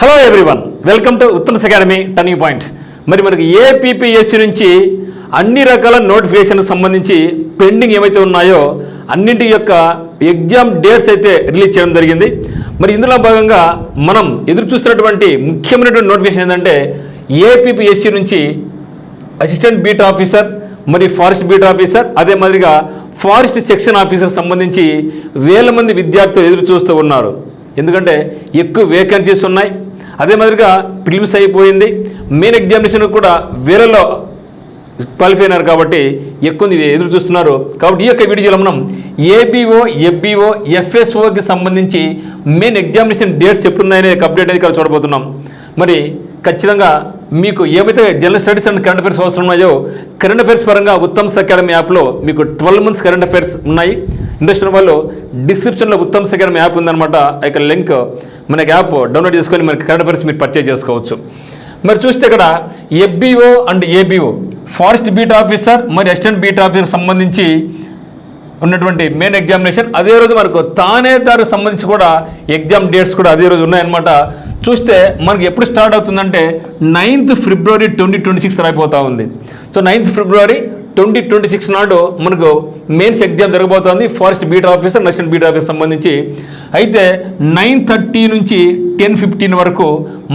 Hello everyone, welcome to ఉత్తర్స్ academy turning point. మరి మనకి ఏపీపీఎస్సీ నుంచి అన్ని రకాల నోటిఫికేషన్కి సంబంధించి పెండింగ్ ఏవైతే ఉన్నాయో అన్నింటి యొక్క ఎగ్జామ్ డేట్స్ అయితే రిలీజ్ చేయడం జరిగింది. మరి ఇందులో భాగంగా మనం ఎదురు చూస్తున్నటువంటి ముఖ్యమైనటువంటి నోటిఫికేషన్ ఏంటంటే ఏపీపీఎస్సీ నుంచి అసిస్టెంట్ బీట్ ఆఫీసర్, మరి ఫారెస్ట్ బీట్ ఆఫీసర్, అదే మాదిరిగా ఫారెస్ట్ సెక్షన్ ఆఫీసర్ సంబంధించి వేల మంది విద్యార్థులు ఎదురు చూస్తూ ఉన్నారు. ఎందుకంటే ఎక్కువ వేకెన్సీస్ ఉన్నాయి. అదే మాదిరిగా ప్రిలిమ్స్ అయిపోయింది, మెయిన్ ఎగ్జామినేషన్ కూడా వేరేలో క్వాలిఫై అయినారు కాబట్టి ఎక్కువ ఎదురు చూస్తున్నారు. కాబట్టి ఈ యొక్క వీడియోలో మనం ఏబీఓ, ఎఫ్బీఓ, ఎఫ్ఎస్ఓకి సంబంధించి మెయిన్ ఎగ్జామినేషన్ డేట్స్ ఎప్పుడున్నాయనే అప్డేట్ అనేది ఇక్కడ చూడబోతున్నాం. మరి ఖచ్చితంగా మీకు ఏమైతే general studies and current affairs అవసరం ఉన్నాయో కరెంట్ అఫైర్స్ పరంగా ఉత్తమ్స్ అకాడమీ యాప్లో మీకు 12 months కరెంట్ అఫైర్స్ ఉన్నాయి. ఇంట్రెస్ట్ ఉన్న వాళ్ళు డిస్క్రిప్షన్లో ఉత్తమ్స్ అకాడమీ యాప్ ఉందన్నమాట. ఆ యొక్క లింక్ మనకి యాప్ డౌన్లోడ్ చేసుకొని మనకి కరెంట్ అఫైర్స్ మీరు పర్చేజ్ చేసుకోవచ్చు. మరి చూస్తే ఇక్కడ FBO and ABO, forest beat officer మరి అసిస్టెంట్ బీట్ ఆఫీసర్ సంబంధించి ఉన్నటువంటి మెయిన్ ఎగ్జామినేషన్ అదే రోజు మనకు తానేదారుకు సంబంధించి కూడా ఎగ్జామ్ డేట్స్ కూడా అదే రోజు ఉన్నాయన్నమాట. చూస్తే మనకి ఎప్పుడు స్టార్ట్ అవుతుందంటే 9th February 2026 అయిపోతూ ఉంది. సో 9th February 2026 నాడు మనకు మెయిన్స్ ఎగ్జామ్ జరగబోతోంది forest beat officer, assistant beat officer సంబంధించి. అయితే 9:30 నుంచి 10:15 వరకు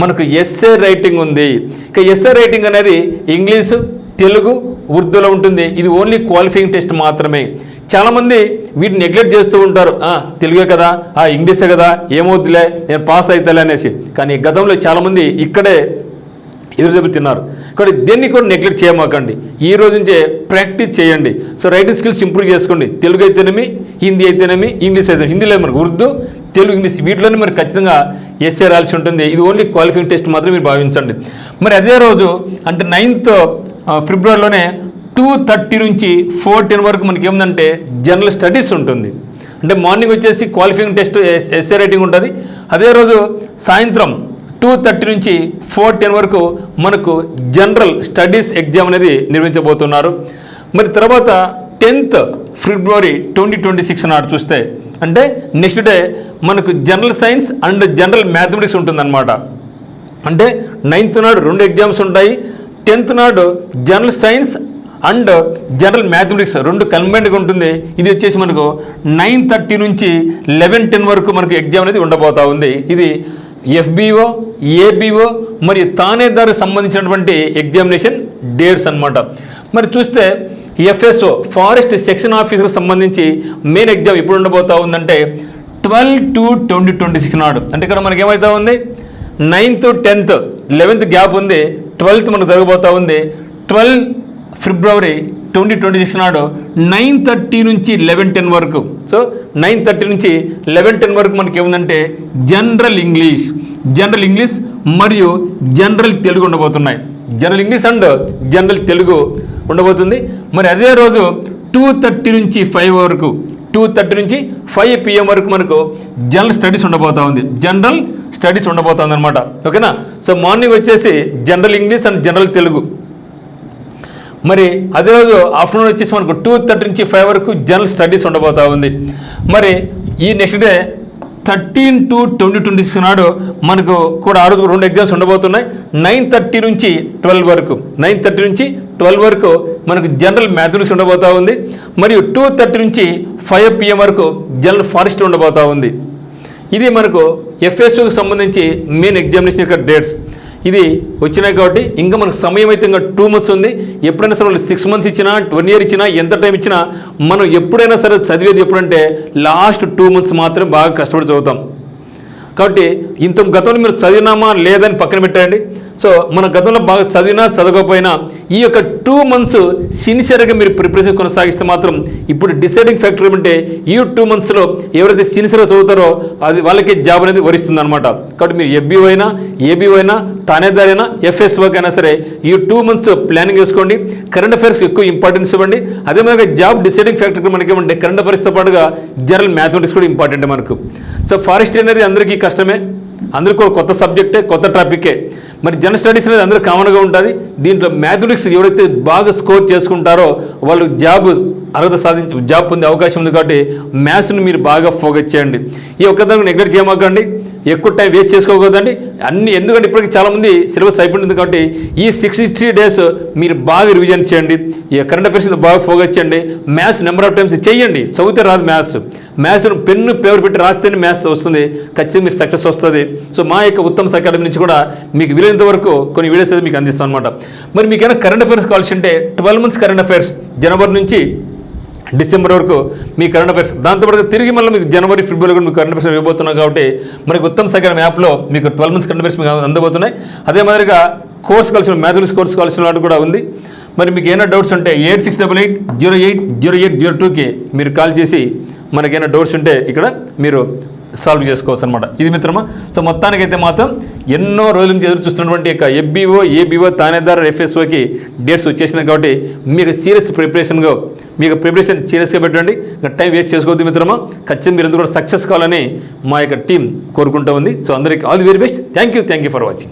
మనకు ఎస్ఏ రైటింగ్ ఉంది. ఇక ఎస్ఏ రైటింగ్ అనేది ఇంగ్లీషు, తెలుగు, ఉర్దూలో ఉంటుంది. ఇది ఓన్లీ క్వాలిఫైయింగ్ టెస్ట్ మాత్రమే. చాలామంది వీటిని నెగ్లెక్ట్ చేస్తూ ఉంటారు. తెలుగే కదా, ఇంగ్లీషే కదా, ఏమవుతుందిలే, నేను పాస్ అవుతాలే అనేసి. కానీ గతంలో చాలామంది ఇక్కడే ఎదురు దెబ్బతిన్నారు. కాబట్టి దేన్ని కూడా నెగ్లెక్ట్ చేయమాకండి. ఈ రోజు నుంచే ప్రాక్టీస్ చేయండి. సో రైటింగ్ స్కిల్స్ ఇంప్రూవ్ చేసుకోండి. తెలుగు అయితేనేమి, హిందీ అయితేనేమి, ఇంగ్లీష్ అయితే హిందీలో మనకు ఉర్దూ, తెలుగు, ఇంగ్లీష్ వీటిలోనే మరి ఖచ్చితంగా ఎస్ఏ రాయాల్సి ఉంటుంది. ఇది ఓన్లీ క్వాలిఫైయింగ్ టెస్ట్ మాత్రం మీరు భావించండి. మరి అదే రోజు అంటే 9th February 2:30 నుంచి 4:10 వరకు మనకి ఏముందంటే జనరల్ స్టడీస్ ఉంటుంది. అంటే మార్నింగ్ వచ్చేసి క్వాలిఫైయింగ్ టెస్ట్ ఎస్ఏ రైటింగ్ ఉంటుంది. అదే రోజు సాయంత్రం 2:30 నుంచి 4:10 వరకు మనకు జనరల్ స్టడీస్ ఎగ్జామ్ అనేది నిర్వహించబోతున్నారు. మరి తర్వాత 10th February 2026 నాడు చూస్తే అంటే నెక్స్ట్ డే మనకు general science and general mathematics ఉంటుందన్నమాట. అంటే 9th నాడు 2 ఎగ్జామ్స్ ఉంటాయి. 10th నాడు general science and general mathematics 2 కంబైన్డ్గా ఉంటుంది. ఇది వచ్చేసి మనకు 9:30 నుంచి 11:10 వరకు మనకు ఎగ్జామ్ అనేది ఉండబోతూ ఉంది. ఇది ఎఫ్బీఓ, ఏబీఓ మరియు తానేదారుకు సంబంధించినటువంటి ఎగ్జామినేషన్ డేట్స్ అన్నమాట. మరి చూస్తే ఎఫ్ఎస్ఓ, ఫారెస్ట్ సెక్షన్ ఆఫీసర్కి సంబంధించి మెయిన్ ఎగ్జామ్ ఎప్పుడు ఉండబోతూ ఉందంటే 12/2/2026 నాడు. అంటే ఇక్కడ మనకి ఏమవుతా ఉంది, 9th, 10th, 11th గ్యాప్ ఉంది, 12th మనకు జరగబోతూ ఉంది. 12 February 2026 నాడు 9:30 నుంచి 11:10 వరకు. సో 9:30 నుంచి 11:10 వరకు మనకి ఏముందంటే జనరల్ ఇంగ్లీష్ మరియు జనరల్ తెలుగు ఉండబోతున్నాయి. General English and general Telugu ఉండబోతుంది. మరి అదే రోజు 2:30 నుంచి 5 వరకు, 2:30 నుంచి 5 PM వరకు మనకు జనరల్ స్టడీస్ ఉండబోతూ ఉంది. జనరల్ స్టడీస్ ఉండబోతుంది అనమాట. ఓకేనా. సో మార్నింగ్ వచ్చేసి general English and general Telugu. మరి అదే రోజు ఆఫ్టర్నూన్ వచ్చేసి మనకు 2:30 నుంచి 5 వరకు జనరల్ స్టడీస్ ఉండబోతూ ఉంది. మరి ఈ నెక్స్ట్ డే 13/2/2026 నాడు మనకు కూడా ఆ రోజు 2 ఎగ్జామ్స్ ఉండబోతున్నాయి. 9:30 నుంచి 12 వరకు, 9:30 నుంచి 12 వరకు మనకు జనరల్ మ్యాథమెటిక్స్ ఉండబోతూ ఉంది. మరియు 2:30 నుంచి 5 PM వరకు జనరల్ ఫారెస్ట్ ఉండబోతూ ఉంది. ఇది మనకు ఎఫ్ఎస్ఓకి సంబంధించి మెయిన్ ఎగ్జామినేషన్ యొక్క డేట్స్. ఇది వచ్చినాయి కాబట్టి ఇంకా మనకు సమయం అయితే ఇంకా 2 months ఉంది. ఎప్పుడైనా సరే వాళ్ళు 6 months ఇచ్చినా, 1 year ఇచ్చినా, ఎంత టైం ఇచ్చినా మనం ఎప్పుడైనా సరే చదివేది ఎప్పుడంటే లాస్ట్ 2 months మాత్రమే బాగా కష్టపడి చదువుతాం. కాబట్టి ఇంత గతంలో మీరు చదివినామా లేదని పక్కన పెట్టండి. సో మన గతంలో బాగా చదివినా చదవకపోయినా ఈ యొక్క 2 months సిన్సియర్గా మీరు ప్రిపరేషన్ కొనసాగిస్తే మాత్రం ఇప్పుడు డిసైడింగ్ ఫ్యాక్టర్ ఏమంటే ఈ 2 monthsలో ఎవరైతే సిన్సియర్గా చదువుతారో అది వాళ్ళకి జాబ్ అనేది వరిస్తుంది అనమాట. కాబట్టి మీరు ఎఫ్బీఓ అయినా, ఏబీఓ అయినా, తానేదారైనా, ఎఫ్ఎస్ఓకి అయినా సరే ఈ 2 months ప్లానింగ్ చేసుకోండి. కరెంట్ అఫైర్స్కి ఎక్కువ ఇంపార్టెన్స్ ఇవ్వండి. అదే మాదిరిగా జాబ్ డిసైడింగ్ ఫ్యాక్టర్ మనకి ఏమంటే కరెంట్ అఫైర్స్తో పాటుగా జనరల్ మ్యాథమెటిక్స్ కూడా ఇంపార్టెంట్ మనకు. సో ఫారెస్ట్ అనేది అందరికీ కష్టమే, అందరికీ కూడా కొత్త సబ్జెక్టే, కొత్త టాపికే. మరి జనరల్ స్టడీస్ అనేది అందరూ కామన్గా ఉంటుంది. దీంట్లో మ్యాథమెటిక్స్ ఎవరైతే బాగా స్కోర్ చేసుకుంటారో వాళ్ళు అర్హత సాధించి జాబ్ పొందే అవకాశం ఉంది. కాబట్టి మ్యాథ్స్ని మీరు బాగా ఫోకస్ చేయండి. ఈ ఒక్కదానికి నెగ్లెక్ట్ చేయమాకండి. ఎక్కువ టైం వేస్ట్ చేసుకోకూడదండి. ఎందుకంటే ఇప్పటికీ చాలామంది సిలబస్ అయిపోయింది కాబట్టి ఈ 60 డేస్ మీరు బాగా రివిజన్ చేయండి. ఈ కరెంట్ అఫైర్స్ బాగా ఫోకస్ చేయండి. మ్యాథ్స్ నెంబర్ ఆఫ్ టైమ్స్ చేయండి. చదివితే రాదు మ్యాథ్స్ను పెన్ను పేపర్ పెట్టి రాస్తేనే మ్యాథ్స్ వస్తుంది. ఖచ్చితంగా మీరు సక్సెస్ వస్తుంది. సో మా యొక్క ఉత్తమ అకాడమీ నుంచి కూడా మీకు వీలైనంత వరకు కొన్ని వీడియోస్ అయితే మీకు అందిస్తాం అనమాట. మరి మీకు ఏమైనా కరెంట్ అఫైర్స్ కావాల్సి ఉంటే 12 మంత్స్ కరెంట్ అఫైర్స్ జనవరి నుంచి డిసెంబర్ వరకు మీ కరెంట్ అఫైర్స్, దాంతోపాటు తిరిగి మళ్ళీ మీకు జనవరి ఫిబ్రవరి కూడా మీకు కరెంట్ అఫైర్స్ ఇవ్వబోతున్నాం. కాబట్టి మనకి ఉత్తమ అకాడమీ యాప్లో మీకు 12 మంత్స్ కరెంట్ అఫైర్స్ మీకు అందబోతున్నాయి. అదే మాదిరిగా కోర్స్ కావాల్సిన మ్యాథమెటిక్స్ కోర్స్ కావాల్సిన వాటి కూడా ఉంది. మరి మీకు ఏమైనా డౌట్స్ ఉంటే 8688080802కి మీరు కాల్ చేసి మనకైనా డౌట్స్ ఉంటే ఇక్కడ మీరు సాల్వ్ చేసుకోవచ్చు అనమాట. ఇది మిత్రమా. సో మొత్తానికైతే మాత్రం ఎన్నో రోజుల నుంచి ఎదురు చూస్తున్నటువంటి యొక్క ఎఫ్బీఓ, ఏబీఓ, తానేదార్, ఎఫ్ఎస్ఓకి డేట్స్ వచ్చేసినాయి. కాబట్టి మీకు సీరియస్ ప్రిపరేషన్గా మీకు ప్రిపరేషన్ సీరియస్గా పెట్టండి. ఇంకా టైం వేస్ట్ చేసుకోవద్దు మిత్రమా. ఖచ్చితంగా మీరు ఎందుకు కూడా సక్సెస్ కావాలని మా యొక్క టీం కోరుకుంటూ ఉంది. సో అందరికీ all the very best. Thank you for watching.